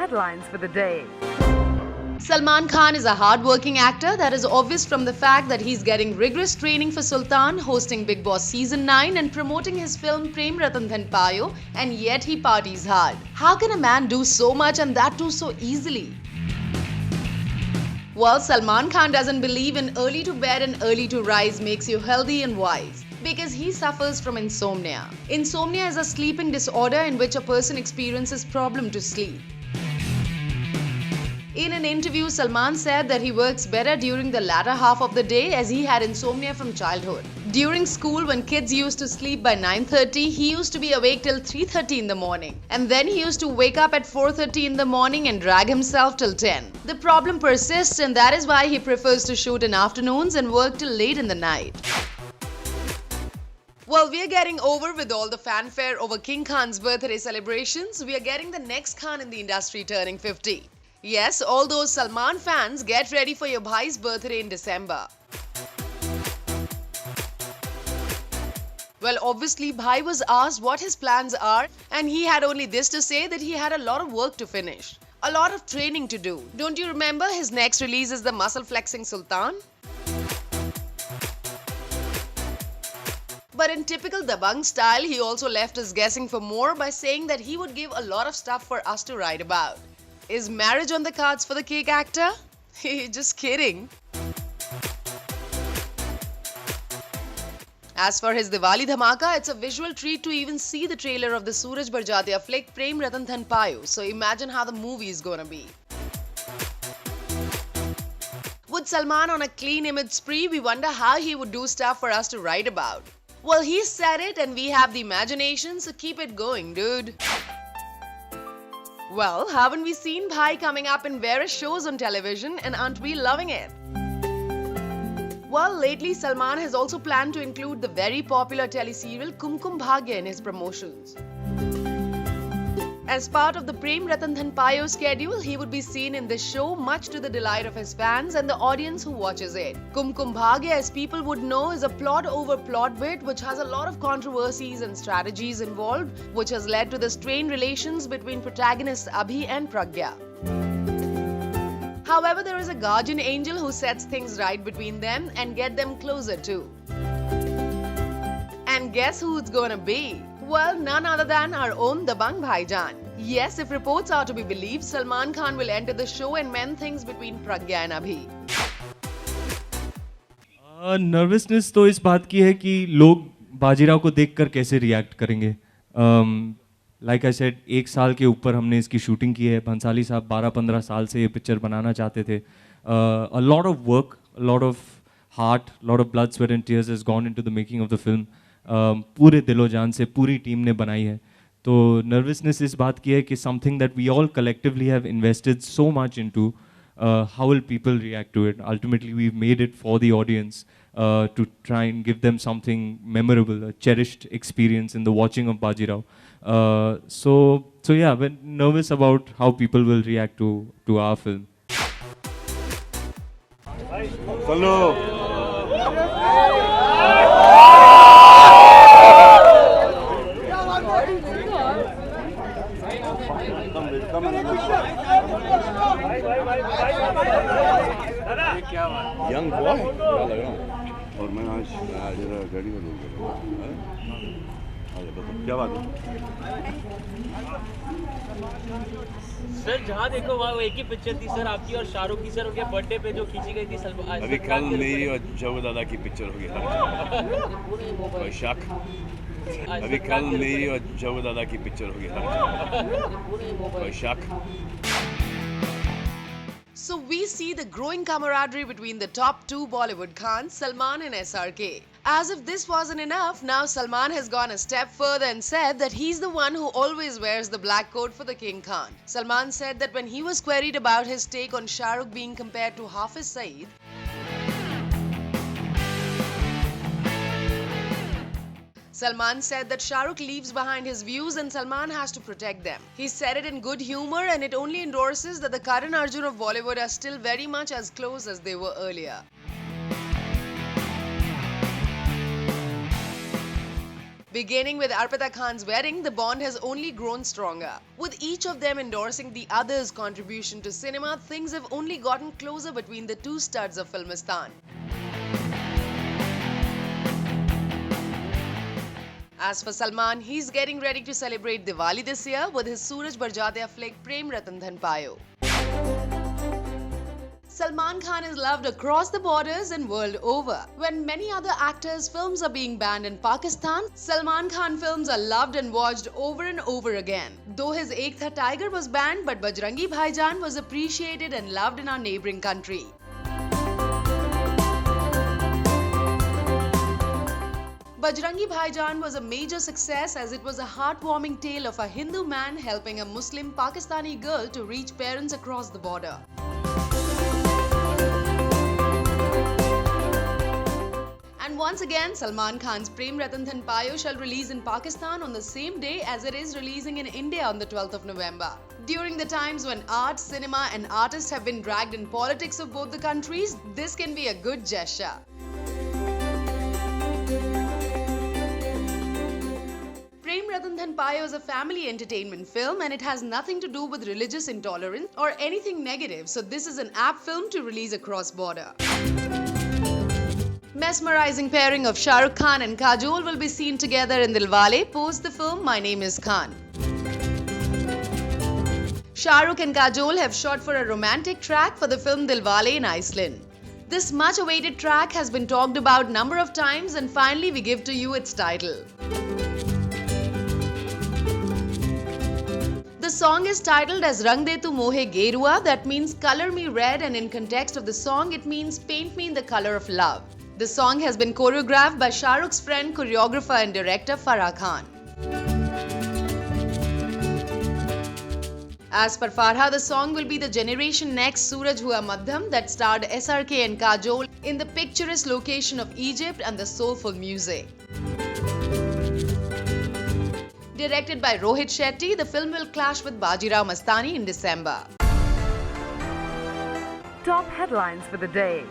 headlines for the day. Salman Khan is a hard-working actor. That is obvious from the fact that he's getting rigorous training for Sultan, hosting Bigg Boss Season 9 and promoting his film Prem Ratan Dhan Payo, and yet he parties hard. How can a man do so much and that too so easily? Well, Salman Khan doesn't believe in early to bed and early to rise makes you healthy and wise, because he suffers from insomnia. Insomnia is a sleeping disorder in which a person experiences problem to sleep. In an interview, Salman said that he works better during the latter half of the day as he had insomnia from childhood. During school, when kids used to sleep by 9:30, he used to be awake till 3:30 in the morning. And then he used to wake up at 4:30 in the morning and drag himself till 10. The problem persists, and that is why he prefers to shoot in afternoons and work till late in the night. Well, we are getting over with all the fanfare over King Khan's birthday celebrations. We are getting the next Khan in the industry turning 50. Yes, all those Salman fans, get ready for your bhai's birthday in December. Well, obviously, Bhai was asked what his plans are, and he had only this to say, that he had a lot of work to finish. A lot of training to do. Don't you remember his next release is the muscle flexing Sultan? But in typical Dabangg style, he also left us guessing for more by saying that he would give a lot of stuff for us to write about. Is marriage on the cards for the cake actor? Just kidding. As for his Diwali dhamaka, it's a visual treat to even see the trailer of the Suraj Barjatya flick Prem Ratan Dhan Payo, so imagine how the movie is gonna be. With Salman on a clean image spree, we wonder how he would do stuff for us to write about. Well, he said it and we have the imagination, so keep it going, dude. Well, haven't we seen Bhai coming up in various shows on television, and aren't we loving it? Well, lately Salman has also planned to include the very popular teleserial Kumkum Bhagya in his promotions. As part of the Prem Ratan Dhan Payo schedule, he would be seen in this show, much to the delight of his fans and the audience who watches it. Kumkum Bhagya, as people would know, is a plot over plot bit which has a lot of controversies and strategies involved, which has led to the strained relations between protagonists Abhi and Pragya. However, there is a guardian angel who sets things right between them and get them closer too. And guess who it's gonna be? Well, none other than our own Dabangg Bhaijan. Yes, if reports are to be believed, Salman Khan will enter the show and mend things between Pragya and Abhi. Nervousness तो इस बात की है कि लोग बाजीराव को देखकर कैसे रिएक्ट करेंगे. लाइक आई सेड, 1 साल के ऊपर हमने इसकी शूटिंग की है. भंसाली साहब 12-15 साल से ये पिक्चर बनाना चाहते थे. A lot of work, a lot of heart, a lot of blood, sweat and tears has gone into the making of the film. पूरे दिलो जान से पूरी टीम ने बनाई है. तो नर्वसनेस इस बात की है कि something that we all collectively have invested so much into, how will people react to it? Ultimately, we've made it for the audience to try and give them something memorable, a cherished experience in the watching of Bajirao. So yeah, we're nervous about how people will react to our film. Hello. Young boy क्या लग रहा हूँ. और मैं आज जरा गाड़ी में दूर क्या बात है सर? जहाँ देखो वहाँ एक ही पिक्चर थी सर, आपकी और शाहरुख की, सर उनके बर्थडे पे जो खींची गई थी सलमान. अभी कल मेरी और जगो दादा की पिक्चर होगी हर जगह. कोई शक? अभी कल मेरी और जगो दादा की पिक्चर होगी हर जगह. कोई शक? So we see the growing camaraderie between the top two Bollywood Khans, Salman and SRK. As if this wasn't enough, now Salman has gone a step further and said that he's the one who always wears the black coat for the King Khan. Salman said that when he was queried about his take on Shah Rukh being compared to Hafiz Saeed, Salman said that Shah Rukh leaves behind his views and Salman has to protect them. He said it in good humor and it only endorses that the Karan Arjun of Bollywood are still very much as close as they were earlier. Beginning with Arpita Khan's wedding, the bond has only grown stronger. With each of them endorsing the other's contribution to cinema, things have only gotten closer between the two studs of Filmistan. As for Salman, he's getting ready to celebrate Diwali this year with his Suraj Barjatya flick Prem Ratan Dhan Payo. Salman Khan is loved across the borders and world over. When many other actors' films are being banned in Pakistan, Salman Khan films are loved and watched over and over again. Though his Ek Tha Tiger was banned, but Bajrangi Bhaijaan was appreciated and loved in our neighbouring country. Bajrangi Bhaijaan was a major success as it was a heartwarming tale of a Hindu man helping a Muslim Pakistani girl to reach parents across the border. And once again, Salman Khan's Prem Ratan Dhan Payo shall release in Pakistan on the same day as it is releasing in India on the 12th of November. During the times when art, cinema and artists have been dragged in politics of both the countries, this can be a good gesture. Prem Ratan Dhan Payo is a family entertainment film and it has nothing to do with religious intolerance or anything negative, so this is an apt film to release across border. Mesmerizing pairing of Shah Rukh Khan and Kajol will be seen together in Dilwale post the film My Name is Khan. Shah Rukh and Kajol have shot for a romantic track for the film Dilwale in Iceland. This much awaited track has been talked about number of times and finally we give to you its title. The song is titled as Rang De Tu Mohe Gerua, that means color me red, and in context of the song it means paint me in the color of love. The song has been choreographed by Shah Rukh's friend, choreographer and director Farah Khan. As per Farha, the song will be the Generation Next Suraj Hua Madhyam that starred SRK and Kajol in the picturesque location of Egypt and the soulful music. Directed by Rohit Shetty, the film will clash with Bajirao Mastani in December. Top headlines for the day.